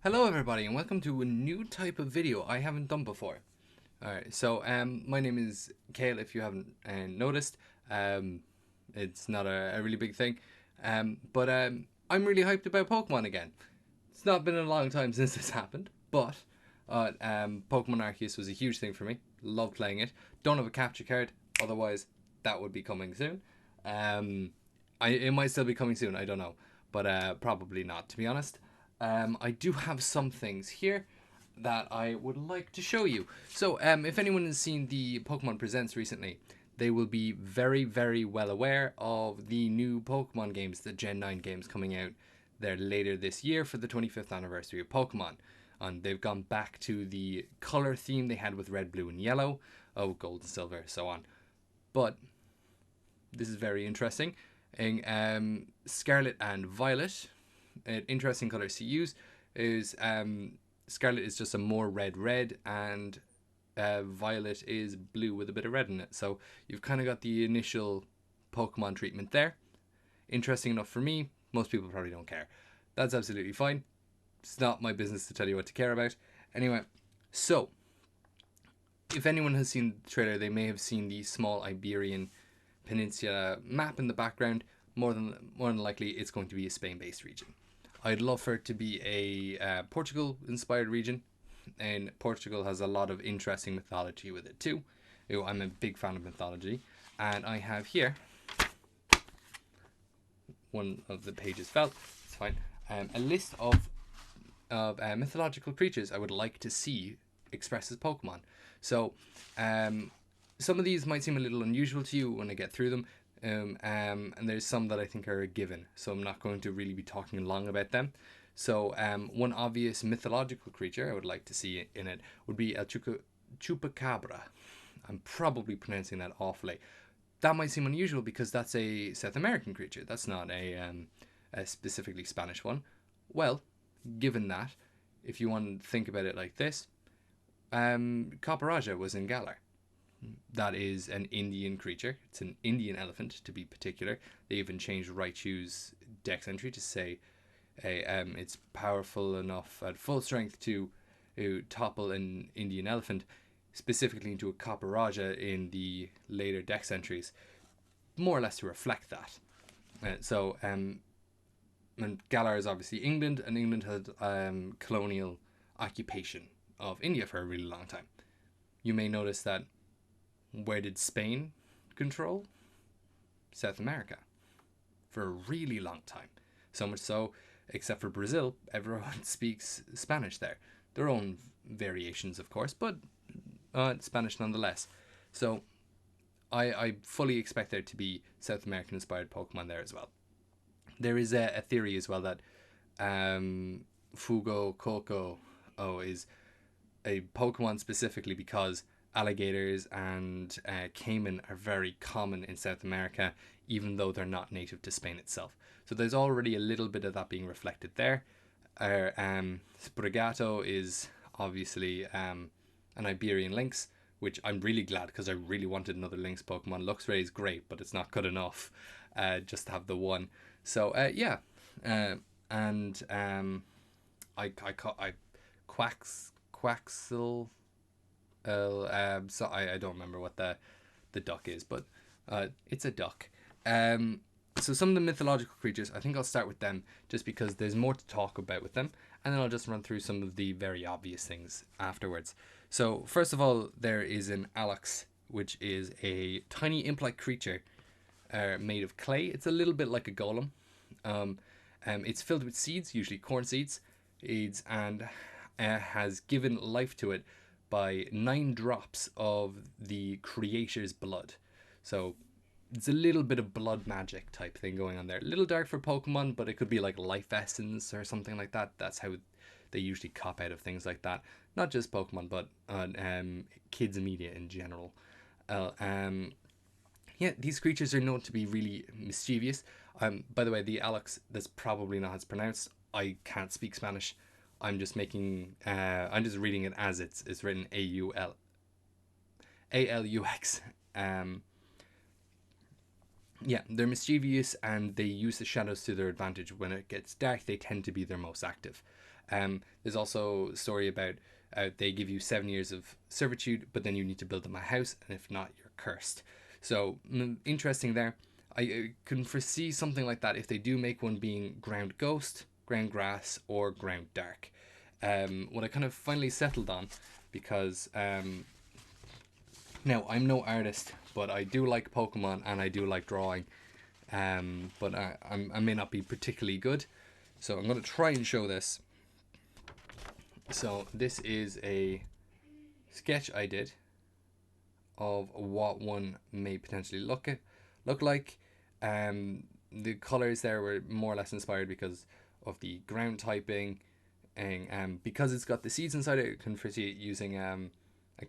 Hello everybody and welcome to a new type of video I haven't done before. Alright, so my name is Kale if you haven't noticed. Um, it's not a really big thing. But I'm really hyped about Pokemon again. It's not been a long time since this happened, but Pokemon Arceus was a huge thing for me. Love playing it. Don't have a capture card, otherwise that would be coming soon. Um, it might still be coming soon, I don't know. But probably not, to be honest. I do have some things here that I would like to show you. So, if anyone has seen the Pokemon Presents recently, they will be very, very well aware of the new Pokemon games, the Gen 9 games coming out there later this year for the 25th anniversary of Pokemon. And they've gone back to the color theme they had with red, blue, and yellow, gold and silver, so on. But this is very interesting. In Scarlet and Violet, an interesting colors to use is Scarlet is just a more red, and Violet is blue with a bit of red in it. So you've kind of got the initial Pokemon treatment there. Interesting enough for me. Most people probably don't care. That's absolutely fine. It's not my business to tell you what to care about. Anyway, so if anyone has seen the trailer, they may have seen the small Iberian Peninsula map in the background. More than likely, it's going to be a Spain-based region. I'd love for it to be a Portugal-inspired region, and Portugal has a lot of interesting mythology with it too. I'm a big fan of mythology, and I have here one of the pages fell. It's fine. A list of mythological creatures I would like to see expressed as Pokemon. So, some of these might seem a little unusual to you when I get through them. And there's some that I think are a given, so I'm not going to really be talking long about them. So one obvious mythological creature I would like to see in it would be El Chupacabra. I'm probably pronouncing that awfully. That might seem unusual because that's a South American creature. That's not a specifically Spanish one. Well, given that, if you want to think about it like this, Copperajah was in Galar. That is an Indian creature. It's an Indian elephant, to be particular. They even changed Raichu's dex entry to say it's powerful enough at full strength to topple an Indian elephant, specifically into a Copperajah in the later dex entries, more or less to reflect that. And Galar is obviously England, and England had colonial occupation of India for a really long time. You may notice that where did Spain control? South America. For a really long time. So much so, except for Brazil, everyone speaks Spanish there. Their own variations, of course, but Spanish nonetheless. So I fully expect there to be South American inspired Pokemon there as well. There is a theory as well that Fugo Koko is a Pokemon specifically because alligators and caiman are very common in South America, even though they're not native to Spain itself. So there's already a little bit of that being reflected there. Sprigato is obviously an Iberian lynx, which I'm really glad because I really wanted another lynx Pokemon. Luxray is great, but it's not good enough just to have the one. So yeah, and I Quaxel. So I don't remember what the duck is, but it's a duck. So some of the mythological creatures, I think I'll start with them just because there's more to talk about with them, and then I'll just run through some of the very obvious things afterwards. So first of all, there is an Alex, which is a tiny imp-like creature made of clay. It's a little bit like a golem. It's filled with seeds, usually corn seeds, and has given life to it by 9 drops of the creator's blood. So it's a little bit of blood magic type thing going on there. A little dark for Pokemon, but it could be like life essence or something like that. That's how they usually cop out of things like that. Not just Pokemon, but kids media in general. Yeah, these creatures are known to be really mischievous. By the way, the Alex, that's probably not how it's pronounced. I can't speak Spanish. I'm just reading it as it's written ALUX. Yeah, they're mischievous and they use the shadows to their advantage. When it gets dark, they tend to be their most active. There's also a story about they give you 7 years of servitude, but then you need to build them a house, and if not, you're cursed. So interesting there. I can foresee something like that if they do make one being ground ghost, ground grass, or ground dark. What I kind of finally settled on, because now I'm no artist, but I do like Pokemon and I do like drawing. But I may not be particularly good, so I'm going to try and show this. So this is a sketch I did of what one may potentially look like. The colors there were more or less inspired because of the ground typing, and because it's got the seeds inside it, you can foresee it using a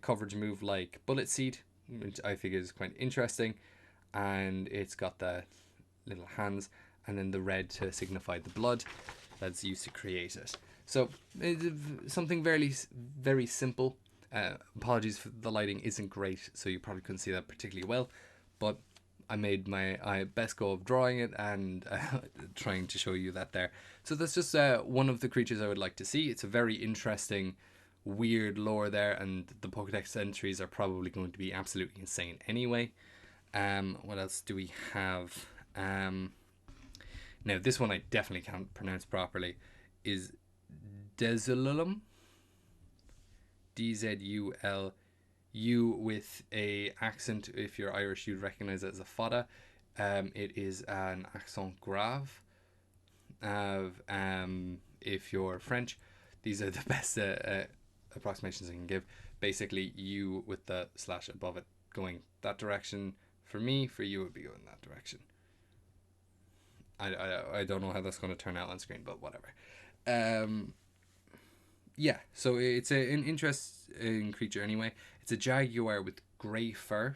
coverage move like Bullet Seed, which I figure is quite interesting, and it's got the little hands and then the red to signify the blood that's used to create it. So it's something very simple. Apologies for the lighting isn't great, so you probably couldn't see that particularly well, but I made my best go of drawing it and trying to show you that there. So that's just one of the creatures I would like to see. It's a very interesting, weird lore there, and the Pokedex entries are probably going to be absolutely insane anyway. What else do we have? Now this one I definitely can't pronounce properly. Is Desulum. Dzulu with a accent. If you're Irish, you'd recognize it as a fada. It is an accent grave. If you're French, these are the best approximations I can give. Basically, you with the slash above it going that direction. For me, for you, it would be going that direction. I don't know how that's going to turn out on screen, but whatever. Yeah, so it's an interesting creature anyway. It's a jaguar with grey fur,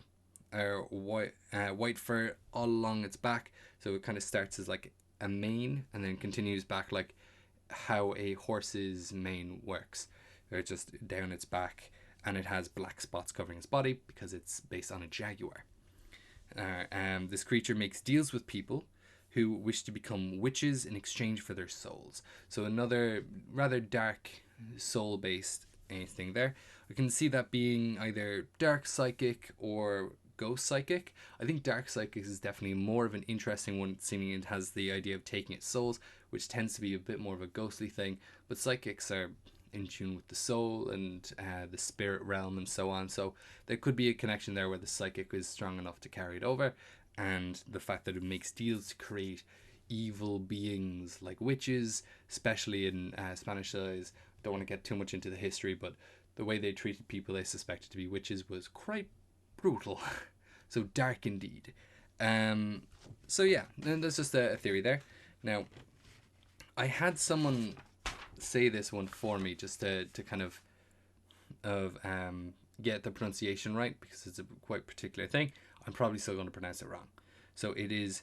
or white fur all along its back. So it kind of starts as like a mane and then continues back like how a horse's mane works. Or just down its back, and it has black spots covering its body because it's based on a jaguar. This creature makes deals with people who wish to become witches in exchange for their souls. So another rather dark soul-based thing there. I can see that being either dark psychic or ghost psychic. I think dark psychic is definitely more of an interesting one, seeing it has the idea of taking its souls, which tends to be a bit more of a ghostly thing. But psychics are in tune with the soul and the spirit realm and so on. So there could be a connection there where the psychic is strong enough to carry it over, and the fact that it makes deals to create evil beings like witches, especially in Spanish eyes. Don't want to get too much into the history, but the way they treated people they suspected to be witches was quite brutal. So dark indeed. So yeah, and that's just a theory there. Now, I had someone say this one for me just to kind of get the pronunciation right, because it's a quite particular thing. I'm probably still going to pronounce it wrong. So it is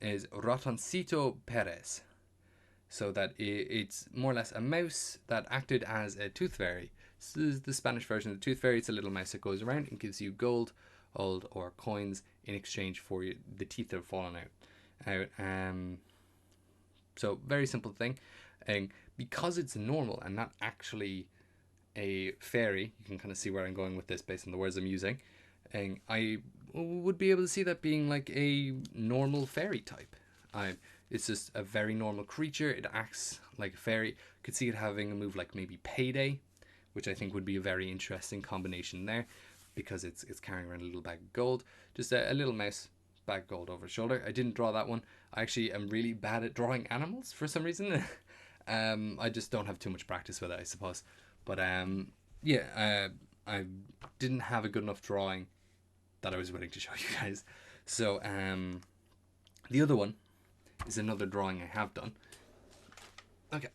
Ratoncito Perez. So that it's more or less a mouse that acted as a tooth fairy. This is the Spanish version of the tooth fairy. It's a little mouse that goes around and gives you gold, or coins in exchange for the teeth that have fallen out. So very simple thing. And because it's normal and not actually a fairy, you can kind of see where I'm going with this based on the words I'm using. And I would be able to see that being like a normal fairy type. It's just a very normal creature. It acts like a fairy. Could see it having a move like maybe Payday, which I think would be a very interesting combination there, because it's carrying around a little bag of gold. Just a little mouse, bag of gold over its shoulder. I didn't draw that one. I actually am really bad at drawing animals for some reason. I just don't have too much practice with it, I suppose. But yeah, I didn't have a good enough drawing that I was willing to show you guys. So the other one is another drawing I have done. Okay,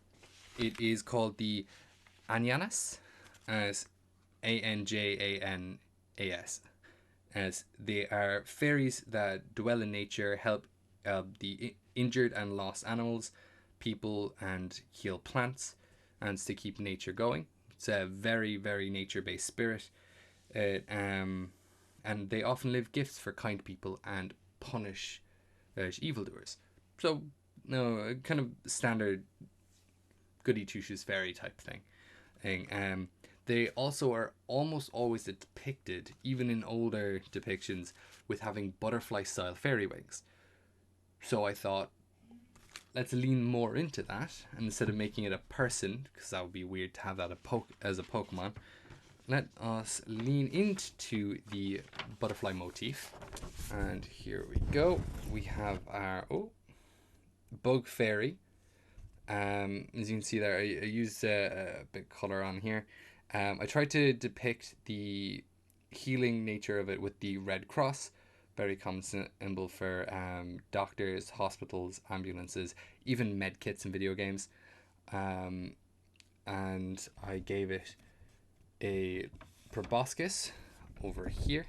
it is called the Anjanas, as Anjanas, as they are fairies that dwell in nature, help the injured and lost animals, people, and heal plants, and to keep nature going. It's a very, very nature-based spirit, and they often live gifts for kind people and punish evildoers. So, no, kind of standard goody two shoes fairy type thing. They also are almost always depicted, even in older depictions, with having butterfly style fairy wings. So I thought, let's lean more into that, and instead of making it a person, because that would be weird to have that as a Pokemon, let us lean into the butterfly motif. And here we go. We have our bug fairy. As you can see there, I used a bit of color on here. I tried to depict the healing nature of it with the red cross, very common symbol for doctors, hospitals, ambulances, even med kits in video games. And I gave it a proboscis over here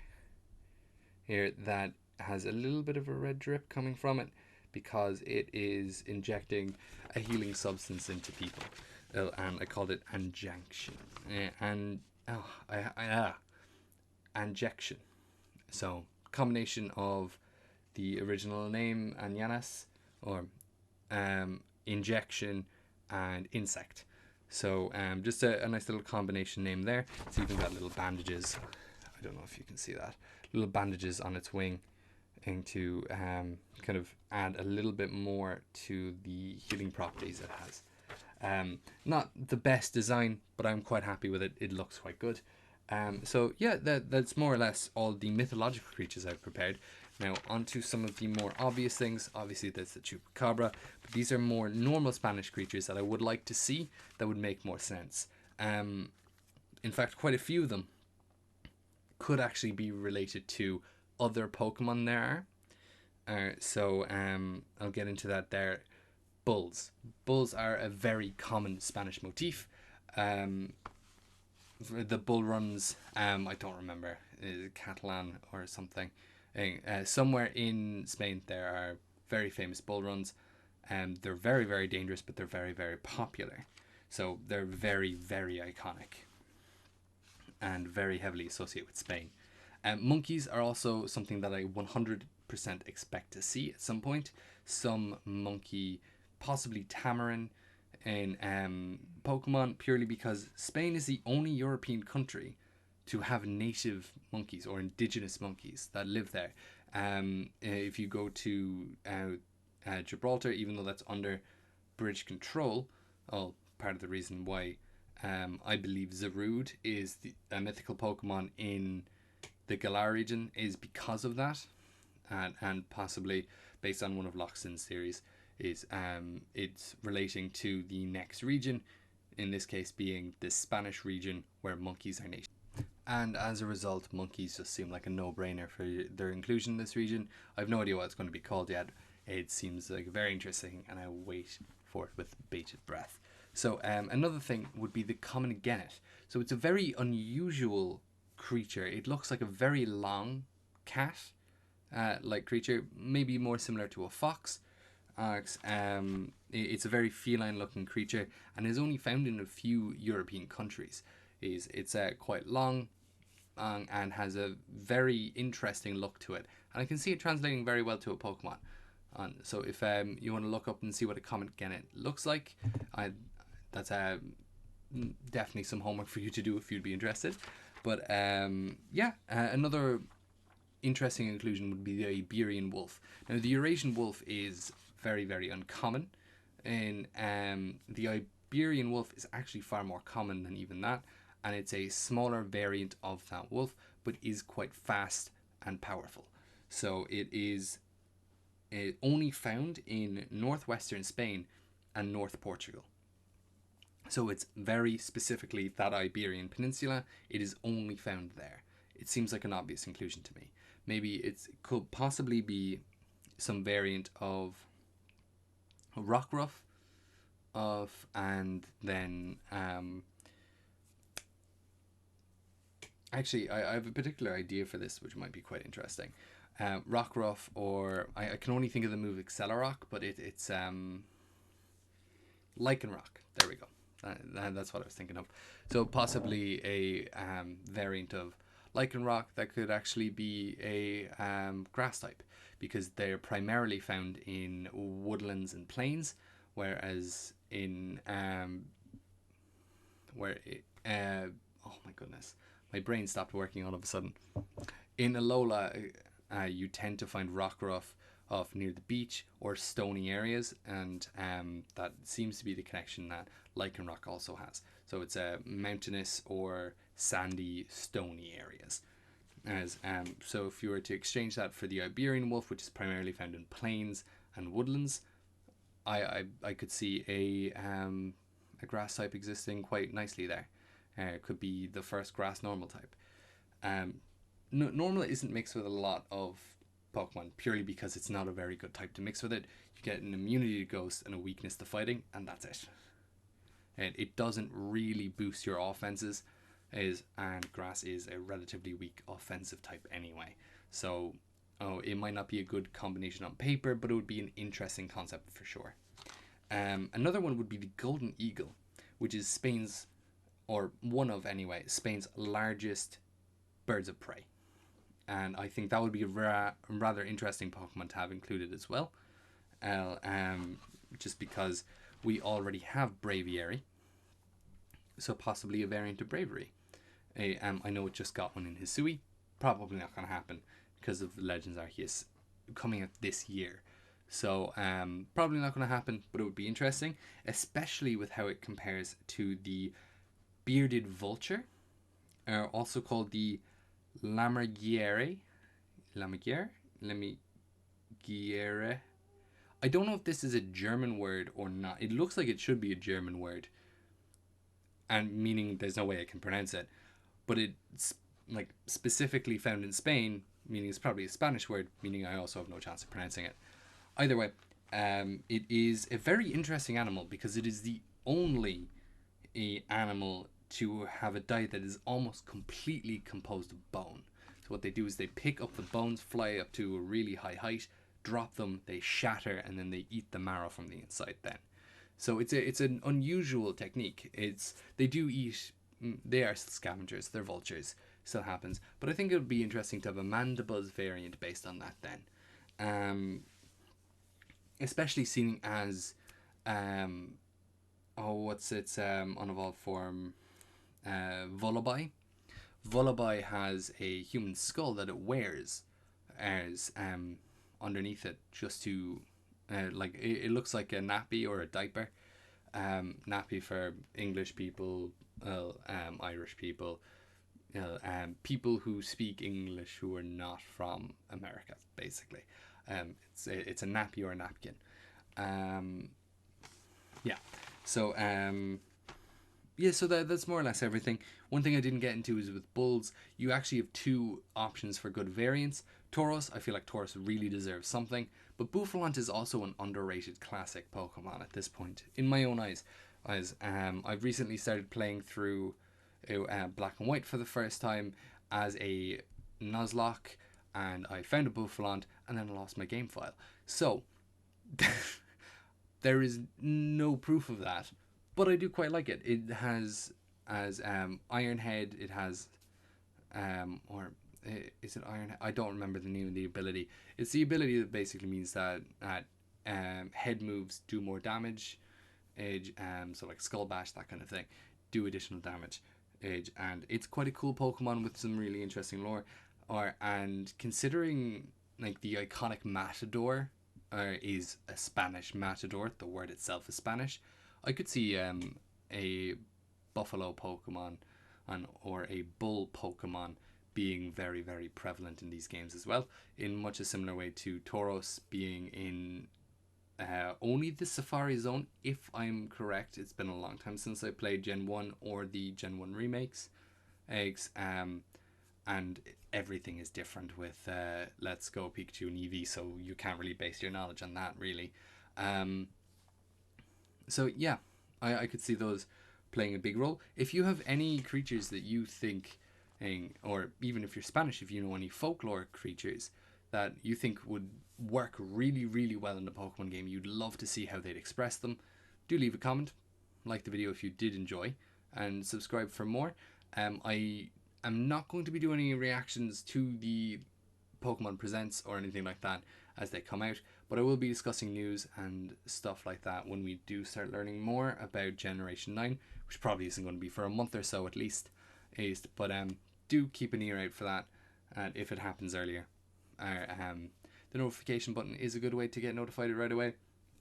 that has a little bit of a red drip coming from it, because it is injecting a healing substance into people. And I called it injection. Injection. So, combination of the original name, Anyanas, or injection, and insect. So, just a nice little combination name there. It's even got little bandages. I don't know if you can see that. Little bandages on its wing, and to kind of add a little bit more to the healing properties it has. Not the best design, but I'm quite happy with it. It looks quite good. So yeah, that's more or less all the mythological creatures I've prepared. Now onto some of the more obvious things. Obviously there's the chupacabra, but these are more normal Spanish creatures that I would like to see that would make more sense. In fact, quite a few of them could actually be related to other Pokemon there are. So I'll get into that there. Bulls. Bulls are a very common Spanish motif. The bull runs, I don't remember, Catalan or something. Somewhere in Spain there are very famous bull runs. They're very, very dangerous, but they're very, very popular. So they're very, very iconic and very heavily associated with Spain. Monkeys are also something that I 100% expect to see at some point. Some monkey, possibly tamarin, in Pokemon, purely because Spain is the only European country to have native monkeys or indigenous monkeys that live there. If you go to Gibraltar, even though that's under British control, part of the reason why I believe Zarude is a mythical Pokemon in the Galar region is because of that, and possibly based on one of Loxton's theories, is it's relating to the next region, in this case being the Spanish region where monkeys are native. And as a result, monkeys just seem like a no-brainer for their inclusion in this region. I have no idea what it's going to be called yet. It seems like very interesting, and I wait for it with bated breath. So another thing would be the common genet. So it's a very unusual creature. It looks like a very long cat like creature, maybe more similar to a fox. It's a very feline looking creature and is only found in a few European countries. It's quite long and has a very interesting look to it, and I can see it translating very well to a Pokemon. So if you want to look up and see what a common genet looks like, that's definitely some homework for you to do if you'd be interested. But another interesting inclusion would be the Iberian wolf. Now the Eurasian wolf is very, very uncommon, and the Iberian wolf is actually far more common than even that, and it's a smaller variant of that wolf, but is quite fast and powerful. So it is only found in northwestern Spain and North Portugal. So it's very specifically that Iberian Peninsula. It is only found there. It seems like an obvious inclusion to me. Maybe it could possibly be some variant of Rockruff, and then actually I have a particular idea for this which might be quite interesting. Rockruff, or I can only think of the move Accelerock, but it's Lycanroc. There we go. That's what I was thinking of. So possibly a variant of Lycanroc that could actually be a grass type, because they're primarily found in woodlands and plains, whereas in where it, oh my goodness, my brain stopped working all of a sudden. In Alola, you tend to find rock ruff near the beach or stony areas, and that seems to be the connection that Lycanroc also has. So it's mountainous or sandy, stony areas. So if you were to exchange that for the Iberian wolf, which is primarily found in plains and woodlands, I could see a grass type existing quite nicely there. It could be the first grass normal type. Normal isn't mixed with a lot of Pokemon purely because it's not a very good type to mix with it. You get an immunity to ghost and a weakness to fighting, and that's it. And it doesn't really boost your offenses, and grass is a relatively weak offensive type anyway. So it might not be a good combination on paper, but it would be an interesting concept for sure. Another one would be the Golden Eagle, which is Spain's, or one of anyway, Spain's largest birds of prey. And I think that would be a rather interesting Pokemon to have included as well. Just because we already have Braviary, so possibly a variant of Bravery. I know it just got one in Hisui. Probably not going to happen because of the Legends Arceus coming out this year. So probably not going to happen, but it would be interesting, especially with how it compares to the bearded vulture, also called the Lammergeier. I don't know if this is a German word or not. It looks like it should be a German word, and meaning there's no way I can pronounce it, but it's like specifically found in Spain, meaning it's probably a Spanish word, meaning I also have no chance of pronouncing it. Either way, it is a very interesting animal because it is the only animal to have a diet that is almost completely composed of bone. So what they do is they pick up the bones, fly up to a really high height, drop them, they shatter, and then they eat the marrow from the inside then. So it's an unusual technique. They do eat. They are scavengers. They're vultures. Still happens. But I think it would be interesting to have a Mandibuzz variant based on that then. Especially seeing as what's its unevolved form? Vullaby. Vullaby has a human skull that it wears as underneath it, just to it looks like a nappy or a diaper. Nappy for English people, Irish people, people who speak English who are not from America, basically. It's a nappy or a napkin. Yeah. So so that's more or less everything. One thing I didn't get into is with bulls, you actually have two options for good variants. Tauros, I feel like Tauros really deserves something, but Boufflant is also an underrated classic Pokemon at this point, in my own eyes. As I've recently started playing through Black and White for the first time as a Nuzlocke, and I found a Boufflant, and then I lost my game file. So, there is no proof of that, but I do quite like it. It has as Iron Head. It has or is it Iron Head? I don't remember the name of the ability. It's the ability that basically means that head moves do more damage. So like Skull Bash, that kind of thing, do additional damage. And it's quite a cool Pokemon with some really interesting lore. And considering like the iconic Matador is a Spanish Matador, the word itself is Spanish, I could see a buffalo Pokemon or a bull Pokemon being very, very prevalent in these games as well, in much a similar way to Tauros being in only the Safari Zone, if I'm correct. It's been a long time since I played Gen 1 or the Gen 1 remakes. And everything is different with Let's Go Pikachu and Eevee, so you can't really base your knowledge on that, really. So yeah, I could see those playing a big role. If you have any creatures that you think, or even if you're Spanish, if you know any folklore creatures that you think would work really, really well in the Pokemon game, you'd love to see how they'd express them, do leave a comment, like the video if you did enjoy, and subscribe for more. I am not going to be doing any reactions to the Pokemon Presents or anything like that as they come out, But I will be discussing news and stuff like that when we do start learning more about Generation 9, which probably isn't going to be for a month or so at least. But do keep an ear out for that, and if it happens earlier. The notification button is a good way to get notified right away.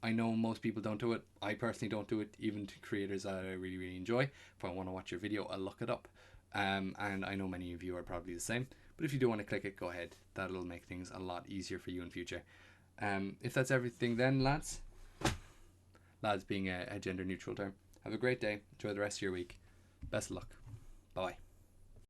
I know most people don't do it. I personally don't do it, even to creators that I really, really enjoy. If I want to watch your video, I'll look it up. And I know many of you are probably the same. But if you do want to click it, go ahead. That'll make things a lot easier for you in future. If that's everything then, lads. Lads being a gender neutral term. Have a great day. Enjoy the rest of your week. Best of luck. Bye.